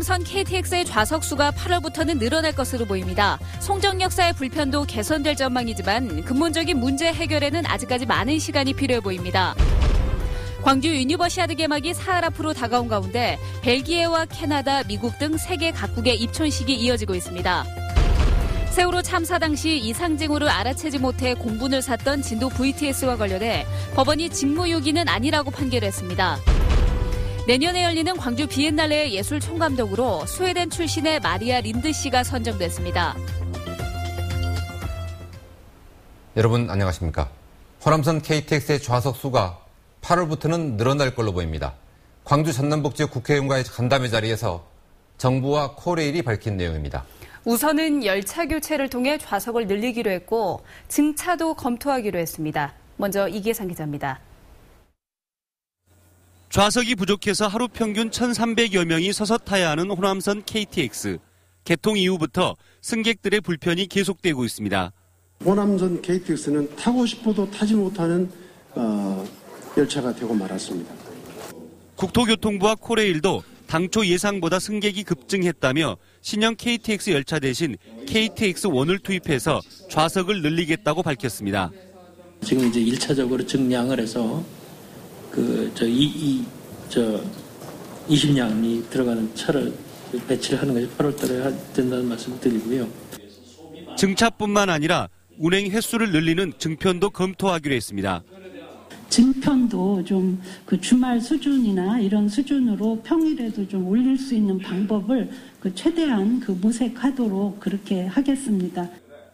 호남선 KTX의 좌석수가 8월부터는 늘어날 것으로 보입니다. 송정 역사의 불편도 개선될 전망이지만 근본적인 문제 해결에는 아직까지 많은 시간이 필요해 보입니다. 광주 유니버시아드 개막이 사흘 앞으로 다가온 가운데 벨기에와 캐나다, 미국 등 세계 각국의 입촌식이 이어지고 있습니다. 세월호 참사 당시 이상징후를 알아채지 못해 공분을 샀던 진도 VTS와 관련해 법원이 직무유기는 아니라고 판결했습니다. 내년에 열리는 광주 비엔날레의 예술 총감독으로 스웨덴 출신의 마리아 린드 씨가 선정됐습니다. 여러분 안녕하십니까? 호남선 KTX의 좌석 수가 8월부터는 늘어날 걸로 보입니다. 광주 전남북지역 국회의원과의 간담회 자리에서 정부와 코레일이 밝힌 내용입니다. 우선은 열차 교체를 통해 좌석을 늘리기로 했고 증차도 검토하기로 했습니다. 먼저 이계상 기자입니다. 좌석이 부족해서 하루 평균 1,300여 명이 서서 타야 하는 호남선 KTX. 개통 이후부터 승객들의 불편이 계속되고 있습니다. 호남선 KTX는 타고 싶어도 타지 못하는 열차가 되고 말았습니다. 국토교통부와 코레일도 당초 예상보다 승객이 급증했다며 신형 KTX 열차 대신 KTX1을 투입해서 좌석을 늘리겠다고 밝혔습니다. 지금 이제 1차적으로 증량을 해서 20량이 들어가는 차를 배치를 하는 것이 8월 달에 된다는 말씀을 드리고요. 증차뿐만 아니라 운행 횟수를 늘리는 증편도 검토하기로 했습니다. 증편도 좀 그 주말 수준이나 이런 수준으로 평일에도 좀 올릴 수 있는 방법을 최대한 모색하도록 그렇게 하겠습니다.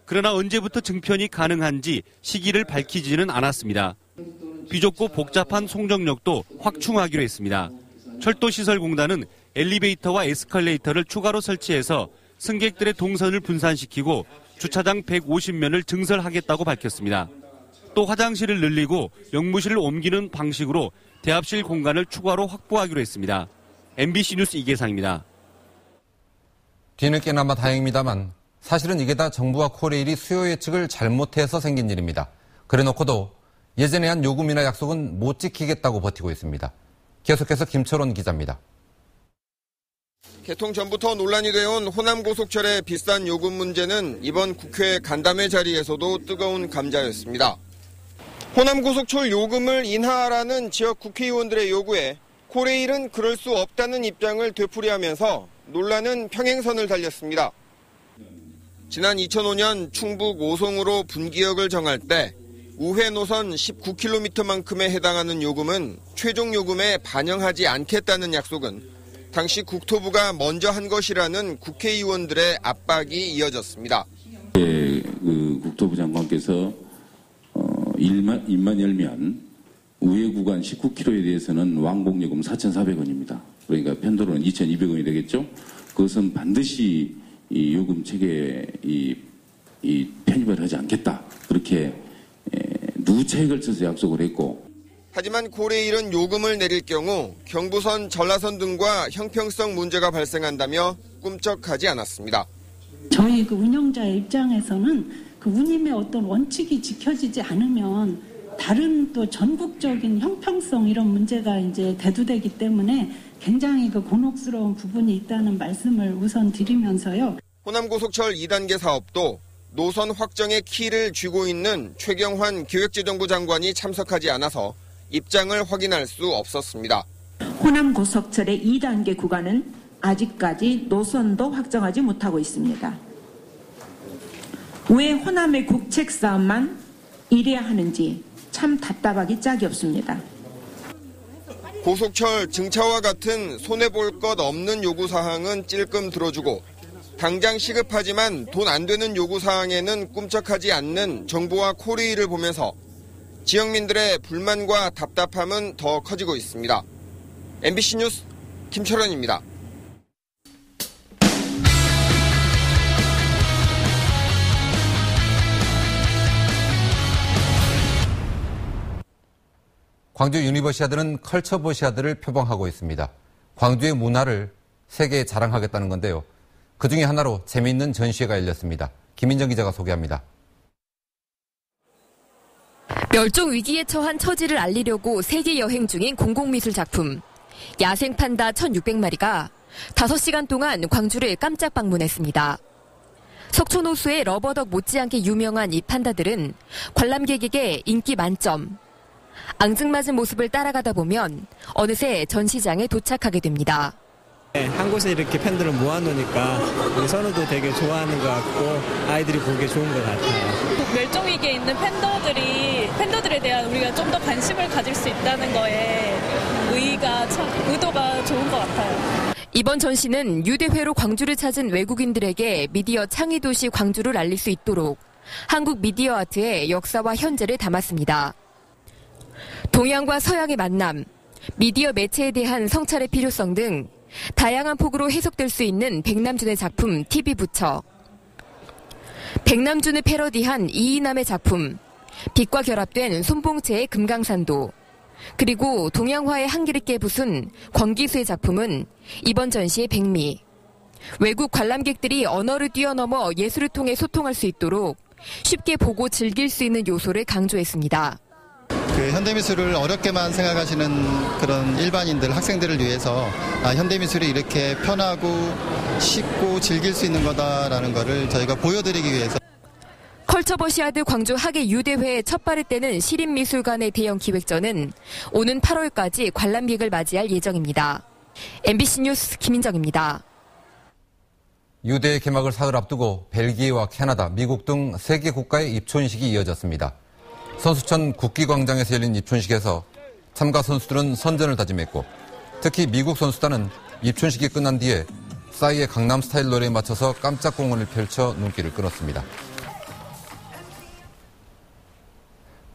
그러나 언제부터 증편이 가능한지 시기를 밝히지는 않았습니다. 비좁고 복잡한 송정역도 확충하기로 했습니다. 철도시설공단은 엘리베이터와 에스컬레이터를 추가로 설치해서 승객들의 동선을 분산시키고 주차장 150면을 증설하겠다고 밝혔습니다. 또 화장실을 늘리고 영무실을 옮기는 방식으로 대합실 공간을 추가로 확보하기로 했습니다. MBC 뉴스 이계상입니다. 뒤늦게나마 다행입니다만 사실은 이게 다 정부와 코레일이 수요 예측을 잘못해서 생긴 일입니다. 그래놓고도 예전에 한 요금이나 약속은 못 지키겠다고 버티고 있습니다. 계속해서 김철원 기자입니다. 개통 전부터 논란이 되어온 호남고속철의 비싼 요금 문제는 이번 국회 간담회 자리에서도 뜨거운 감자였습니다. 호남고속철 요금을 인하하라는 지역 국회의원들의 요구에 코레일은 그럴 수 없다는 입장을 되풀이하면서 논란은 평행선을 달렸습니다. 지난 2005년 충북 오송으로 분기역을 정할 때 우회 노선 19km만큼에 해당하는 요금은 최종 요금에 반영하지 않겠다는 약속은 당시 국토부가 먼저 한 것이라는 국회의원들의 압박이 이어졌습니다. 국토부 장관께서 입만 열면 우회 구간 19km에 대해서는 왕복요금 4,400원입니다. 그러니까 편도로는 2,200원이 되겠죠. 그것은 반드시 이 요금 체계에 편입을 하지 않겠다. 그렇게 누차에 걸쳐서 약속을 했고. 하지만 코레일은 요금을 내릴 경우 경부선, 전라선 등과 형평성 문제가 발생한다며 꿈쩍하지 않았습니다. 저희 운영자의 입장에서는 운임의 어떤 원칙이 지켜지지 않으면 다른 또 전국적인 형평성 이런 문제가 이제 대두되기 때문에 굉장히 곤혹스러운 부분이 있다는 말씀을 우선 드리면서요. 호남고속철 2단계 사업도 노선 확정의 키를 쥐고 있는 최경환 기획재정부 장관이 참석하지 않아서 입장을 확인할 수 없었습니다. 호남고속철의 2단계 구간은 아직까지 노선도 확정하지 못하고 있습니다. 왜 호남의 국책 사업만 이래야 하는지 참 답답하기 짝이 없습니다. 고속철 증차와 같은 손해볼 것 없는 요구사항은 찔끔 들어주고 당장 시급하지만 돈 안 되는 요구사항에는 꿈쩍하지 않는 정부와 코레일을 보면서 지역민들의 불만과 답답함은 더 커지고 있습니다. MBC 뉴스 김철원입니다. 광주 유니버시아드는 컬처버시아드를 표방하고 있습니다. 광주의 문화를 세계에 자랑하겠다는 건데요. 그중에 하나로 재미있는 전시회가 열렸습니다. 김민정 기자가 소개합니다. 멸종 위기에 처한 처지를 알리려고 세계 여행 중인 공공미술 작품. 야생 판다 1,600마리가 5시간 동안 광주를 깜짝 방문했습니다. 석촌호수의 러버덕 못지않게 유명한 이 판다들은 관람객에게 인기 만점. 앙증맞은 모습을 따라가다 보면 어느새 전시장에 도착하게 됩니다. 한 곳에 이렇게 팬들을 모아놓으니까 우리 선우도 되게 좋아하는 것 같고 아이들이 보기에 좋은 것 같아요. 멸종위기에 있는 팬더들에 대한 우리가 좀 더 관심을 가질 수 있다는 거에 의도가 좋은 것 같아요. 이번 전시는 유대회로 광주를 찾은 외국인들에게 미디어 창의도시 광주를 알릴 수 있도록 한국 미디어 아트의 역사와 현재를 담았습니다. 동양과 서양의 만남, 미디어 매체에 대한 성찰의 필요성 등 다양한 폭으로 해석될 수 있는 백남준의 작품 TV 부처, 백남준을 패러디한 이이남의 작품, 빛과 결합된 손봉채의 금강산도, 그리고 동양화의 한기를 깨부순 권기수의 작품은 이번 전시의 백미. 외국 관람객들이 언어를 뛰어넘어 예술을 통해 소통할 수 있도록 쉽게 보고 즐길 수 있는 요소를 강조했습니다. 현대미술을 어렵게만 생각하시는 그런 일반인들, 학생들을 위해서 현대미술이 이렇게 편하고 쉽고 즐길 수 있는 거다라는 거를 저희가 보여드리기 위해서 컬처버시아드 광주 학예 유대회의 첫 발을 떼는 시립미술관의 대형 기획전은 오는 8월까지 관람객을 맞이할 예정입니다. MBC 뉴스 김인정입니다. 유대회 개막을 사흘 앞두고 벨기에와 캐나다, 미국 등 3개 국가의 입촌식이 이어졌습니다. 선수촌 국기광장에서 열린 입촌식에서 참가 선수들은 선전을 다짐했고 특히 미국 선수단은 입촌식이 끝난 뒤에 싸이의 강남스타일 노래에 맞춰서 깜짝 공연을 펼쳐 눈길을 끌었습니다.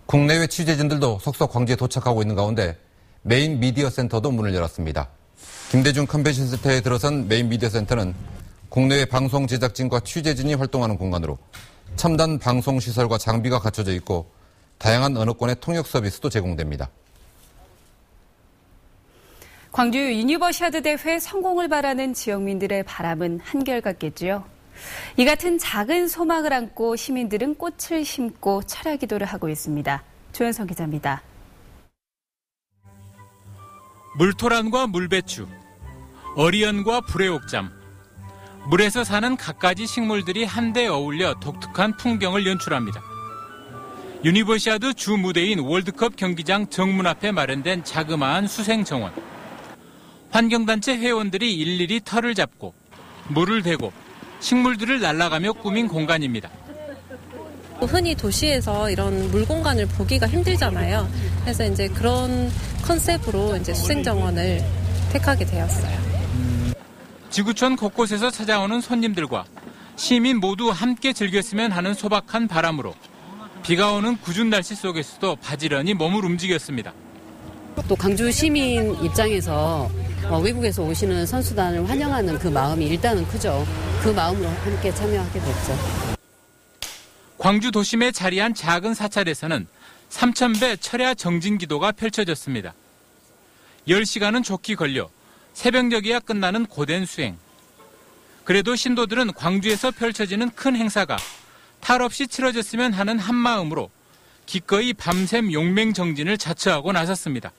국내외 취재진들도 속속 광주에 도착하고 있는 가운데 메인 미디어 센터도 문을 열었습니다. 김대중 컨벤션 센터에 들어선 메인 미디어 센터는 국내외 방송 제작진과 취재진이 활동하는 공간으로 첨단 방송 시설과 장비가 갖춰져 있고 다양한 언어권의 통역 서비스도 제공됩니다. 광주 유니버시아드 대회 성공을 바라는 지역민들의 바람은 한결같겠지요. 이 같은 작은 소망을 안고 시민들은 꽃을 심고 철야 기도를 하고 있습니다. 조현성 기자입니다. 물토란과 물배추, 어리언과 불의옥잠, 물에서 사는 갖가지 식물들이 한데 어울려 독특한 풍경을 연출합니다. 유니버시아드 주 무대인 월드컵 경기장 정문 앞에 마련된 자그마한 수생정원. 환경단체 회원들이 일일이 털을 잡고 물을 대고 식물들을 날라가며 꾸민 공간입니다. 흔히 도시에서 이런 물 공간을 보기가 힘들잖아요. 그래서 이제 그런 컨셉으로 이제 수생정원을 택하게 되었어요. 지구촌 곳곳에서 찾아오는 손님들과 시민 모두 함께 즐겼으면 하는 소박한 바람으로 비가 오는 궂은 날씨 속에서도 바지런히 몸을 움직였습니다. 또 광주 시민 입장에서 외국에서 오시는 선수단을 환영하는 그 마음이 일단은 크죠. 그 마음으로 함께 참여하게 됐죠. 광주 도심에 자리한 작은 사찰에서는 3,000배 철야 정진 기도가 펼쳐졌습니다. 10시간은 좋게 걸려 새벽녘이야 끝나는 고된 수행. 그래도 신도들은 광주에서 펼쳐지는 큰 행사가 탈 없이 치러졌으면 하는 한마음으로 기꺼이 밤샘 용맹정진을 자처하고 나섰습니다.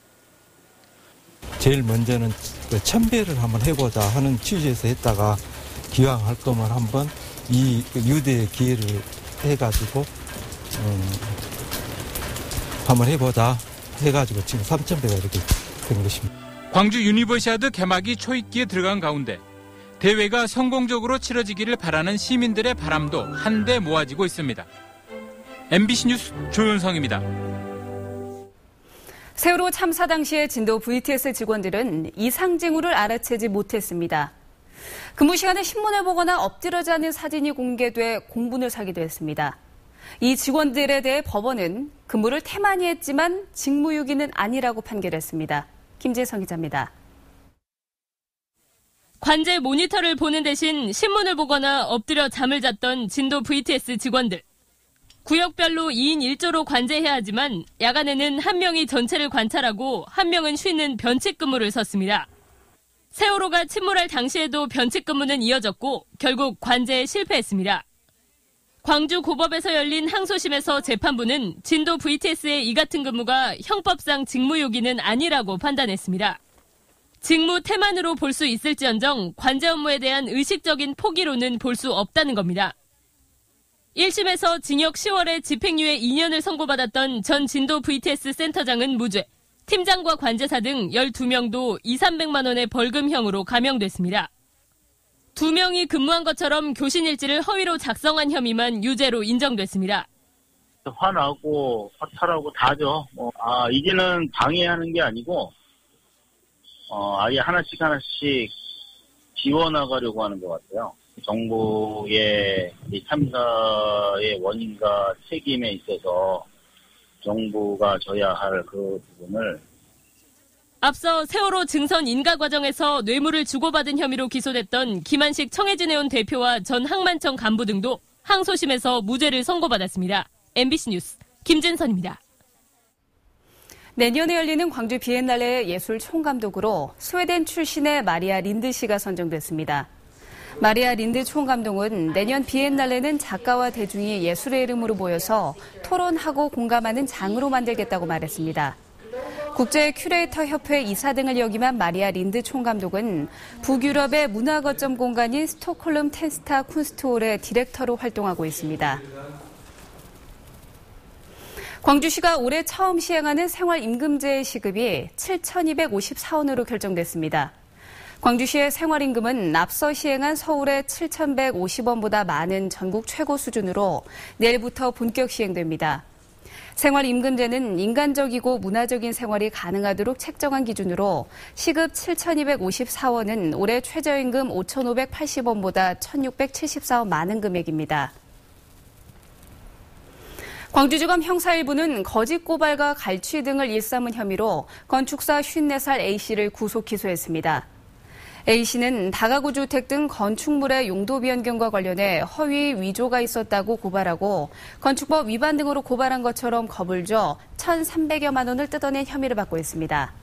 제일 먼저는 1,000배를 한번 해보자 하는 취지에서 했다가 기왕 할 거면 한번 이 유대의 기회를 해가지고 한번 해보자 해가지고 지금 3,000배가 이렇게 된 것입니다. 광주 유니버시아드 개막이 초입기에 들어간 가운데 대회가 성공적으로 치러지기를 바라는 시민들의 바람도 한데 모아지고 있습니다. MBC 뉴스 조윤성입니다. 세월호 참사 당시의 진도 VTS 직원들은 이 상징우를 알아채지 못했습니다. 근무 시간에 신문을 보거나 엎드려 자는 사진이 공개돼 공분을 사기도 했습니다. 이 직원들에 대해 법원은 근무를 태만히 했지만 직무유기는 아니라고 판결했습니다. 김재성 기자입니다. 관제 모니터를 보는 대신 신문을 보거나 엎드려 잠을 잤던 진도 VTS 직원들. 구역별로 2인 1조로 관제해야 하지만 야간에는 한 명이 전체를 관찰하고 한 명은 쉬는 변칙 근무를 섰습니다. 세월호가 침몰할 당시에도 변칙 근무는 이어졌고 결국 관제에 실패했습니다. 광주 고법에서 열린 항소심에서 재판부는 진도 VTS의 이 같은 근무가 형법상 직무유기는 아니라고 판단했습니다. 직무 태만으로 볼 수 있을지언정 관제 업무에 대한 의식적인 포기로는 볼 수 없다는 겁니다. 1심에서 징역 10월에 집행유예 2년을 선고받았던 전 진도 VTS 센터장은 무죄, 팀장과 관제사 등 12명도 2,300만 원의 벌금형으로 감형됐습니다. 2명이 근무한 것처럼 교신일지를 허위로 작성한 혐의만 유죄로 인정됐습니다. 화나고 허탈하고 다죠. 이제는 방해하는 게 아니고 아예 하나씩 지워나가려고 하는 것 같아요. 정부의 참사의 원인과 책임에 있어서 정부가 져야 할 그 부분을. 앞서 세월호 증선 인가 과정에서 뇌물을 주고받은 혐의로 기소됐던 김한식 청해진해운 대표와 전 항만청 간부 등도 항소심에서 무죄를 선고받았습니다. MBC 뉴스 김진선입니다. 내년에 열리는 광주 비엔날레 예술 총감독으로 스웨덴 출신의 마리아 린드 씨가 선정됐습니다. 마리아 린드 총감독은 내년 비엔날레는 작가와 대중이 예술의 이름으로 모여서 토론하고 공감하는 장으로 만들겠다고 말했습니다. 국제 큐레이터 협회 이사 등을 역임한 마리아 린드 총감독은 북유럽의 문화 거점 공간인 스톡홀름 텐스타 쿤스트홀의 디렉터로 활동하고 있습니다. 광주시가 올해 처음 시행하는 생활임금제 시급이 7,254원으로 결정됐습니다. 광주시의 생활임금은 앞서 시행한 서울의 7,150원보다 많은 전국 최고 수준으로 내일부터 본격 시행됩니다. 생활임금제는 인간적이고 문화적인 생활이 가능하도록 책정한 기준으로 시급 7,254원은 올해 최저임금 5,580원보다 1,674원 많은 금액입니다. 광주지검 형사 1부는 거짓 고발과 갈취 등을 일삼은 혐의로 건축사 54살 A씨를 구속 기소했습니다. A씨는 다가구 주택 등 건축물의 용도 변경과 관련해 허위 위조가 있었다고 고발하고 건축법 위반 등으로 고발한 것처럼 겁을 줘 1,300여만 원을 뜯어낸 혐의를 받고 있습니다.